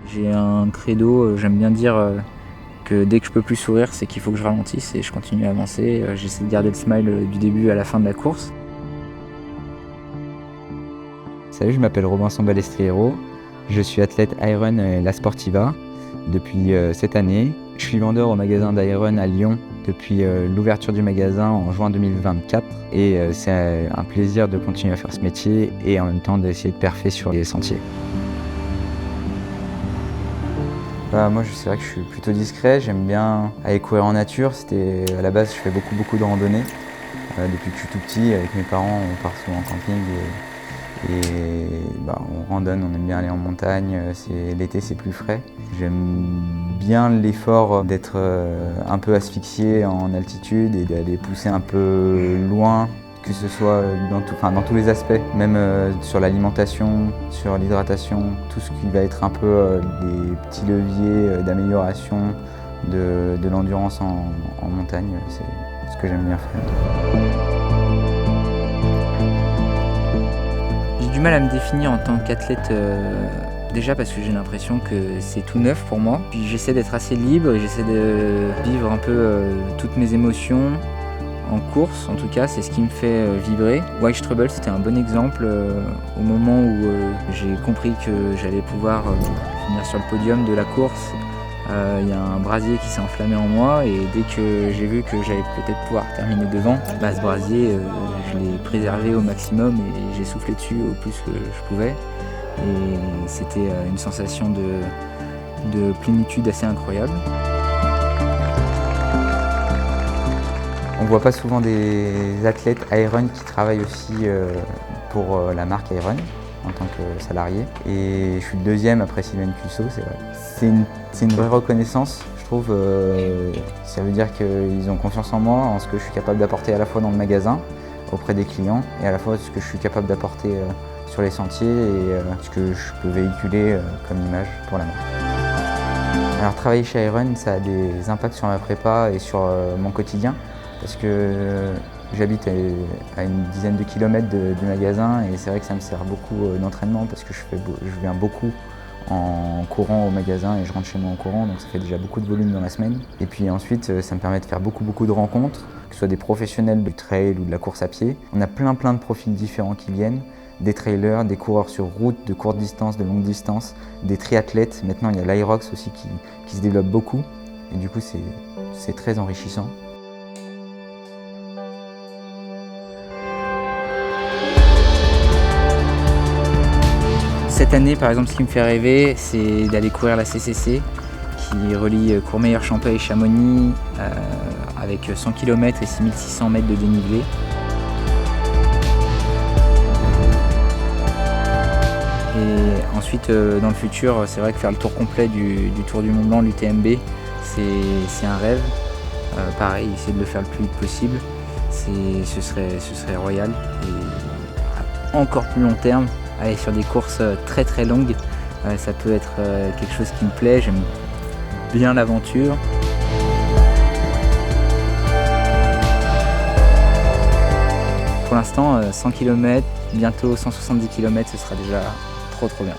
J'ai un credo, j'aime bien dire que dès que je peux plus sourire, c'est qu'il faut que je ralentisse et je continue à avancer. J'essaie de garder le smile du début à la fin de la course. Salut, je m'appelle Robinson Balestriero. Je suis athlète Iron La Sportiva depuis cette année. Je suis vendeur au magasin d'Iron à Lyon depuis l'ouverture du magasin en juin 2024. Et c'est un plaisir de continuer à faire ce métier et en même temps d'essayer de perfer sur les sentiers. Moi, c'est vrai que je suis plutôt discret. J'aime bien aller courir en nature. À la base, je fais beaucoup de randonnées. Depuis que je suis tout petit, avec mes parents, on part souvent en camping et on randonne, on aime bien aller en montagne. L'été, c'est plus frais. J'aime bien l'effort d'être un peu asphyxié en altitude et d'aller pousser un peu loin, que ce soit dans tous les aspects, même sur l'alimentation, sur l'hydratation, tout ce qui va être un peu des petits leviers d'amélioration de l'endurance en montagne, c'est ce que j'aime bien faire. J'ai du mal à me définir en tant qu'athlète, déjà parce que j'ai l'impression que c'est tout neuf pour moi. Puis j'essaie d'être assez libre et j'essaie de vivre un peu toutes mes émotions. En course, en tout cas, c'est ce qui me fait vibrer. White Strubble, c'était un bon exemple au moment où j'ai compris que j'allais pouvoir finir sur le podium de la course. Il y a un brasier qui s'est enflammé en moi et dès que j'ai vu que j'allais peut-être pouvoir terminer devant, ce brasier, je l'ai préservé au maximum et j'ai soufflé dessus au plus que je pouvais. Et c'était une sensation de plénitude assez incroyable. On ne voit pas souvent des athlètes Iron qui travaillent aussi pour la marque Iron en tant que salarié. Et je suis le deuxième après Sylvain Cusso, c'est vrai. C'est une vraie reconnaissance, je trouve. Ça veut dire qu'ils ont confiance en moi, en ce que je suis capable d'apporter à la fois dans le magasin, auprès des clients, et à la fois ce que je suis capable d'apporter sur les sentiers et ce que je peux véhiculer comme image pour la marque. Alors travailler chez Iron, ça a des impacts sur ma prépa et sur mon quotidien. Parce que j'habite à une dizaine de kilomètres du magasin et c'est vrai que ça me sert beaucoup d'entraînement parce que je viens beaucoup en courant au magasin et je rentre chez moi en courant, donc ça fait déjà beaucoup de volume dans la semaine. Et puis ensuite, ça me permet de faire beaucoup de rencontres, que ce soit des professionnels du trail ou de la course à pied. On a plein de profils différents qui viennent, des trailers, des coureurs sur route, de courte distance, de longue distance, des triathlètes. Maintenant, il y a l'Irox aussi qui se développe beaucoup et du coup, c'est très enrichissant. Cette année, par exemple, ce qui me fait rêver, c'est d'aller courir la CCC, qui relie Courmayeur-Champey et Chamonix, avec 100 km et 6600 mètres de dénivelé. Et ensuite, dans le futur, c'est vrai que faire le tour complet du Tour du Mont Blanc, l'UTMB, c'est un rêve. Pareil, essayer de le faire le plus vite possible, ce serait royal. Et à encore plus long terme, aller sur des courses très longues, ça peut être quelque chose qui me plaît, j'aime bien l'aventure. Pour l'instant, 100 km, bientôt 170 km, ce sera déjà trop bien.